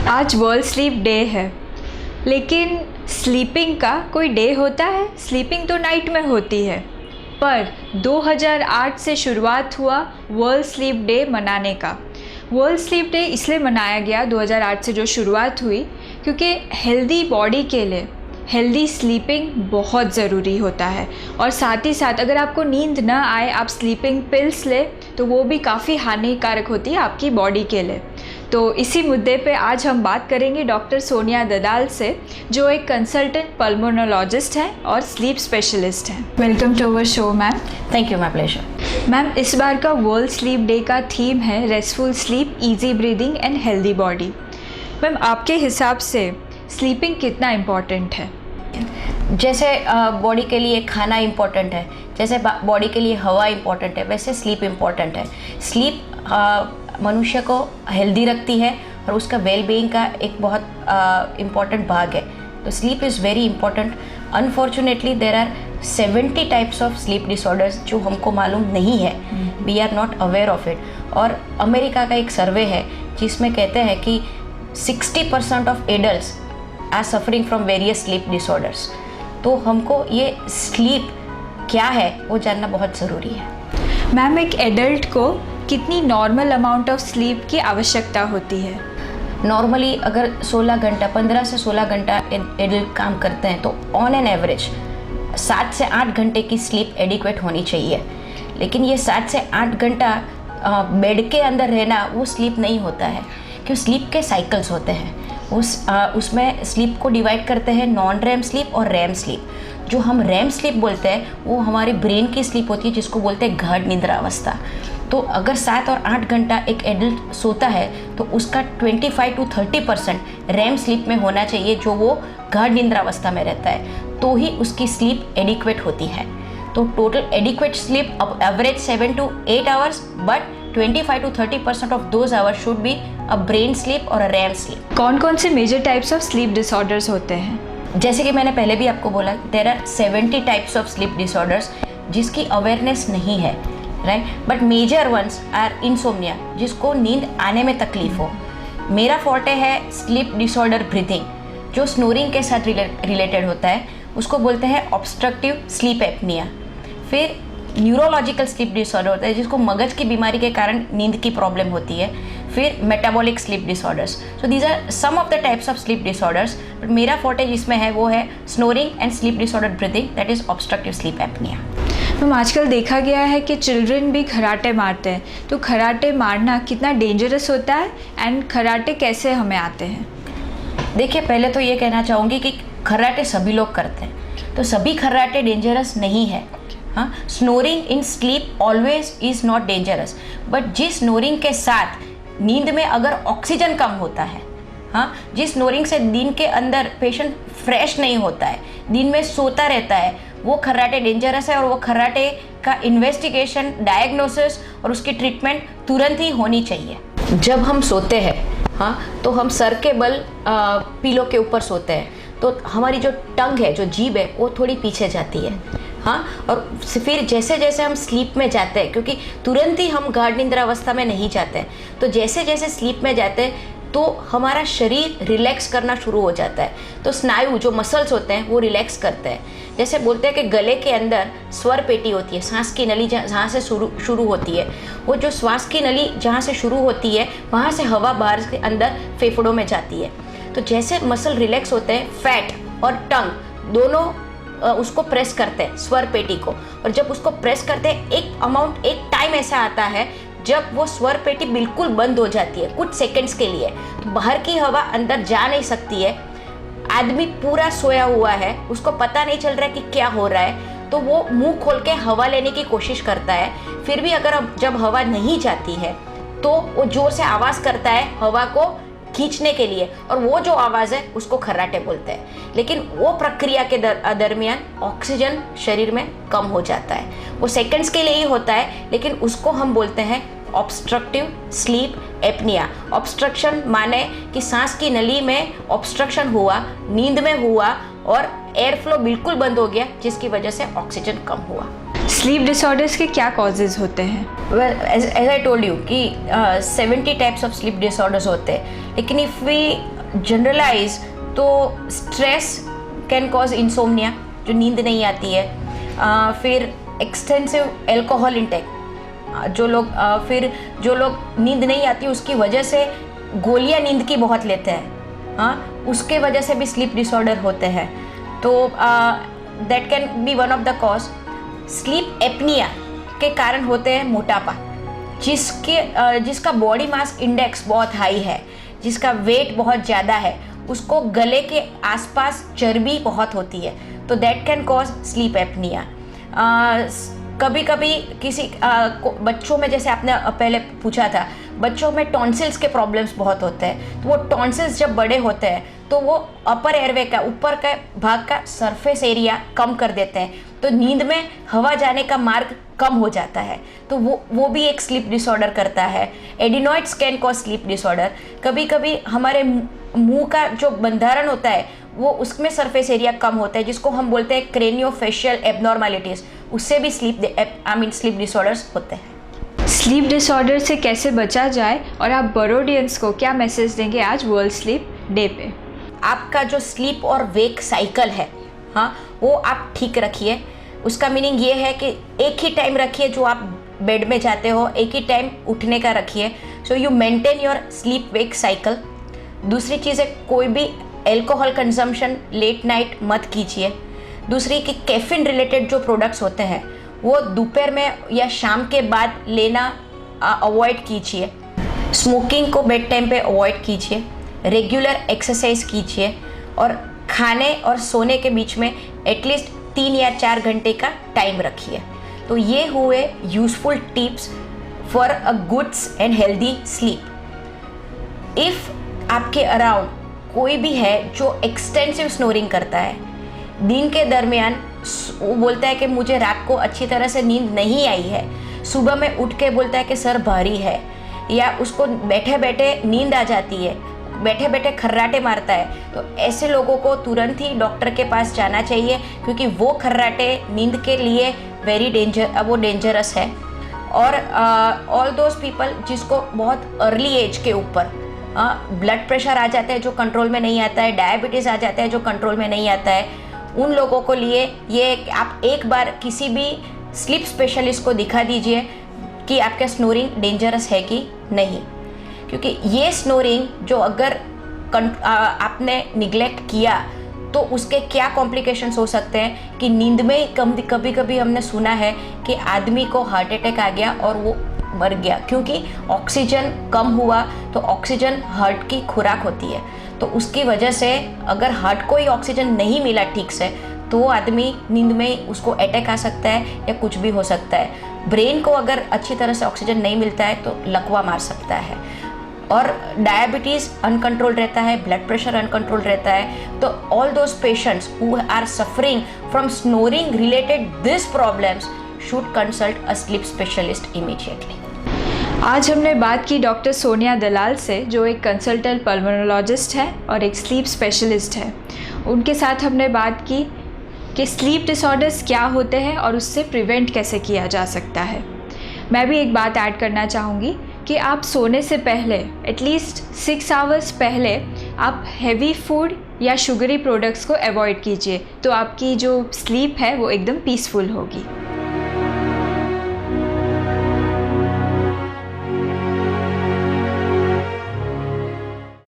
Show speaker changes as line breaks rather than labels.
आज world sleep day है, लेकिन स्लीपिंग का कोई डे होता है? स्लीपिंग तो नाइट में होती है, पर 2008 से शुरुआत हुआ वर्ल्ड स्लीप डे मनाने का। वर्ल्ड स्लीप डे इसलिए मनाया गया 2008 से जो शुरुआत हुई, क्योंकि हेल्दी बॉडी के लिए हेल्दी स्लीपिंग बहुत ज़रूरी होता है। और साथ ही साथ अगर आपको नींद ना आए, आप स्लीपिंग पिल्स ले तो वो भी काफ़ी हानिकारक होती है आपकी बॉडी के लिए। तो इसी मुद्दे पे आज हम बात करेंगे डॉक्टर सोनिया ददाल से, जो एक कंसल्टेंट पल्मोनोलॉजिस्ट हैं और स्लीप स्पेशलिस्ट हैं। Welcome to our show ma'am.
Thank you, my pleasure.
Ma'am, इस बार का वर्ल्ड स्लीप डे का थीम है restful sleep, easy breathing and healthy body. Ma'am, आपके हिसाब से स्लीपिंग कितना इम्पॉर्टेंट है?
जैसे बॉडी के लिए खाना इम्पोर्टेंट है, जैसे बॉडी के लिए हवा इम्पोर्टेंट है, वैसे स्लीप इम्पोर्टेंट है। स्लीप मनुष्य को हेल्दी रखती है और उसका वेल बीइंग का एक बहुत इम्पॉर्टेंट भाग है। तो sleep is very important. Unfortunately there are 70 types of sleep disorders जो हमको मालूम नहीं है। We are not aware of it. और अमेरिका का एक सर्वे है जिसमें कहते हैं कि 60% of adults are suffering from various sleep disorders. तो हमको ये स्लीप क्या है वो जानना बहुत ज़रूरी है।
मैम, एक एडल्ट को कितनी नॉर्मल अमाउंट ऑफ स्लीप की आवश्यकता होती है?
नॉर्मली अगर 16 घंटा 15 से 16 घंटा एडल्ट काम करते हैं तो ऑन एन एवरेज 7 से 8 घंटे की स्लीप एडिक्वेट होनी चाहिए। लेकिन ये 7 से 8 घंटा बेड के अंदर रहना वो स्लीप नहीं होता है, क्योंकि स्लीप के साइकिल्स होते हैं। उसमें स्लीप को डिवाइड करते हैं नॉन रैम स्लीप और रैम स्लीप। जो हम रैम स्लीप बोलते हैं वो हमारे ब्रेन की स्लीप होती है, जिसको बोलते हैं गाढ़ निद्रावस्था। तो अगर 7 और 8 घंटा एक एडल्ट सोता है तो उसका 25 to 30% रैम स्लीप में होना चाहिए, जो वो गाढ़ निद्रावस्था में रहता है, तो ही उसकी स्लीप एडिक्वेट होती है। तो टोटल एडिक्वेट स्लीप अब average 7 to 8 hours, but 25 to 30% of those hours should be a brain sleep और अ रैम स्लीप।
कौन कौन से major types of sleep disorders होते हैं?
जैसे कि मैंने पहले भी आपको बोला, there are 70 types of sleep disorders जिसकी अवेयरनेस नहीं है, right. But major ones are insomnia, जिसको नींद आने में तकलीफ हो। मेरा फॉर्टे है स्लीप डिसऑर्डर ब्रीथिंग, जो स्नोरिंग के साथ रिलेटेड होता है, उसको बोलते हैं ऑब्स्ट्रक्टिव स्लीप एपनिया। फिर न्यूरोलॉजिकल स्लीप डिसऑर्डर होता है, जिसको मगज की बीमारी के कारण नींद की प्रॉब्लम होती है। फिर metabolic sleep disorders. So these are some of the types of sleep disorders. But मेरा फॉर्टे जिसमें है वो है snoring and sleep disorder breathing, that is obstructive sleep apnea.
Ma'am, आजकल देखा गया है कि चिल्ड्रन भी खराटे मारते हैं, तो खराटे मारना कितना डेंजरस होता है एंड खराटे कैसे हमें आते हैं?
देखिए, पहले तो ये कहना चाहूँगी कि खर्राटे सभी लोग करते हैं, तो सभी खर्राटे डेंजरस नहीं है। हाँ, snoring in sleep always is not dangerous, but जिस स्नोरिंग के साथ नींद में अगर ऑक्सीजन कम होता है, हाँ, जिस स्नोरिंग से दिन के अंदर पेशेंट फ्रेश नहीं होता है, दिन में सोता रहता है, वो खर्राटे डेंजरस है। और वो खर्राटे का इन्वेस्टिगेशन, डायग्नोसिस और उसकी ट्रीटमेंट तुरंत ही होनी चाहिए। जब हम सोते हैं, हाँ, तो हम सर के बल पीलो के ऊपर सोते हैं, तो हमारी जो टंग है, जो जीभ है, वो थोड़ी पीछे जाती है। हाँ, और फिर जैसे जैसे हम स्लीप में जाते हैं, क्योंकि तुरंत ही हम गाढ़ निद्रावस्था में नहीं जाते हैं, तो जैसे जैसे स्लीप में जाते हैं तो हमारा शरीर रिलैक्स करना शुरू हो जाता है। तो स्नायु, जो मसल्स होते हैं, वो रिलैक्स करते हैं। जैसे बोलते हैं कि गले के अंदर स्वर पेटी होती है, सांस की नली जहाँ से शुरू होती है, वो जो श्वास की नली जहाँ से शुरू होती है, वहाँ से हवा बाहर के अंदर फेफड़ों में जाती है। तो जैसे मसल रिलैक्स होते हैं, फैट और टंग दोनों उसको प्रेस करते हैं, स्वर पेटी को। और जब उसको प्रेस करते हैं, एक टाइम ऐसा आता है जब वो स्वर पेटी बिल्कुल बंद हो जाती है, कुछ सेकंड्स के लिए। तो बाहर की हवा अंदर जा नहीं सकती है। आदमी पूरा सोया हुआ है, उसको पता नहीं चल रहा है कि क्या हो रहा है, तो वो मुंह खोल के हवा लेने की कोशिश करता है। फिर भी अगर जब हवा नहीं जाती है तो वो जोर से आवाज़ करता है हवा को खींचने के लिए, और वो जो आवाज़ है उसको खर्राटे बोलते हैं। लेकिन वो प्रक्रिया के दरमियान ऑक्सीजन शरीर में कम हो जाता है। वो सेकंड्स के लिए ही होता है, लेकिन उसको हम बोलते हैं ऑब्स्ट्रक्टिव स्लीप एपनिया। ऑब्स्ट्रक्शन माने कि सांस की नली में ऑब्स्ट्रक्शन हुआ, नींद में हुआ और एयर फ्लो बिल्कुल बंद हो गया, जिसकी वजह से ऑक्सीजन कम हुआ।
स्लीप डिसऑर्डर्स के क्या कॉजेज होते हैं?
Well, as I told you कि 70 टाइप्स ऑफ स्लीप डिसऑर्डर्स होते हैं, लेकिन इफ़ वी जनरलाइज तो स्ट्रेस कैन कॉज इंसोम्निया, जो नींद नहीं आती है। फिर एक्सटेंसिव एल्कोहल इंटेक, जो लोग नींद नहीं आती उसकी वजह से गोलियां नींद की बहुत लेते हैं, हाँ, उसके वजह से भी स्लीप डिसऑर्डर होते हैं। तो that can be one of the cause. Sleep apnoea के कारण होते हैं मोटापा, जिसका बॉडी मास इंडेक्स बहुत हाई है, जिसका वेट बहुत ज़्यादा है, उसको गले के आसपास चर्बी बहुत होती है, तो that can cause sleep apnoea. कभी कभी बच्चों में, जैसे आपने पहले पूछा था, बच्चों में टॉन्सिल्स के प्रॉब्लम्स बहुत होते हैं, तो वो टॉन्सिल्स जब बड़े होते हैं तो वो अपर एयरवे का ऊपर का भाग का सरफेस एरिया कम कर देते हैं, तो नींद में हवा जाने का मार्ग कम हो जाता है, तो वो भी एक स्लीप डिसऑर्डर करता है। Adenoids can cause sleep disorder. कभी कभी हमारे मुंह का जो बंधारण होता है वो उसमें सरफेस एरिया कम होता है, जिसको हम बोलते हैं क्रेनियोफेशियल एबनॉर्मलिटीज़, उससे भी स्लीप डिसऑर्डर्स होते हैं।
स्लीप डिसऑर्डर से कैसे बचा जाए और आप बरोडियंस को क्या मैसेज देंगे आज वर्ल्ड स्लीप डे पे?
आपका जो स्लीप और वेक साइकिल है, हाँ, वो आप ठीक रखिए। उसका मीनिंग ये है कि एक ही टाइम रखिए जो आप बेड में जाते हो, एक ही टाइम उठने का रखिए, so you maintain your sleep wake cycle. दूसरी चीज़ है, कोई भी एल्कोहल कंजम्पशन लेट नाइट मत कीजिए। दूसरी कि कैफीन रिलेटेड जो प्रोडक्ट्स होते हैं वो दोपहर में या शाम के बाद लेना अवॉइड कीजिए। स्मोकिंग को बेड टाइम पे अवॉइड कीजिए। रेगुलर एक्सरसाइज कीजिए और खाने और सोने के बीच में एटलीस्ट 3 या 4 घंटे का टाइम रखिए। तो ये हुए useful tips for a goods and healthy sleep. If आपके अराउंड कोई भी है जो एक्सटेंसिव स्नोरिंग करता है, दिन के दरमियान वो बोलता है कि मुझे रात को अच्छी तरह से नींद नहीं आई है, सुबह में उठ के बोलता है कि सर भारी है, या उसको बैठे बैठे नींद आ जाती है, बैठे बैठे खर्राटे मारता है, तो ऐसे लोगों को तुरंत ही डॉक्टर के पास जाना चाहिए, क्योंकि वो खर्राटे नींद के लिए वो डेंजरस है। और ऑल दोज पीपल जिसको बहुत अर्ली एज के ऊपर ब्लड प्रेशर आ जाता है जो कंट्रोल में नहीं आता है, डायबिटीज़ आ जाता है जो कंट्रोल में नहीं आता है, उन लोगों को लिए ये आप एक बार किसी भी स्लीप स्पेशलिस्ट को दिखा दीजिए कि आपका स्नोरिंग डेंजरस है कि नहीं। क्योंकि ये स्नोरिंग जो अगर आपने निगलेक्ट किया तो उसके क्या कॉम्प्लिकेशंस हो सकते हैं कि नींद में कभी कभी हमने सुना है कि आदमी को हार्ट अटैक आ गया और वो मर गया, क्योंकि ऑक्सीजन कम हुआ। तो ऑक्सीजन हार्ट की खुराक होती है, तो उसकी वजह से अगर हार्ट को ही ऑक्सीजन नहीं मिला ठीक से तो आदमी नींद में उसको अटैक आ सकता है या कुछ भी हो सकता है। ब्रेन को अगर अच्छी तरह से ऑक्सीजन नहीं मिलता है तो लकवा मार सकता है, और डायबिटीज़ अनकंट्रोल रहता है, ब्लड प्रेशर अनकंट्रोल रहता है। तो all those patients who are suffering from snoring related this problems should consult a sleep specialist immediately.
आज हमने बात की डॉक्टर सोनिया दलाल से, जो एक कंसल्टेंट पल्मोनोलॉजिस्ट है और एक स्लीप स्पेशलिस्ट है। उनके साथ हमने बात की कि स्लीप डिसऑर्डर्स क्या होते हैं और उससे प्रिवेंट कैसे किया जा सकता है। मैं भी एक बात ऐड करना चाहूँगी कि आप सोने से पहले एटलीस्ट 6 आवर्स पहले आप हैवी फूड या शुगरी प्रोडक्ट्स को अवॉइड कीजिए, तो आपकी जो स्लीप है वो एकदम पीसफुल होगी।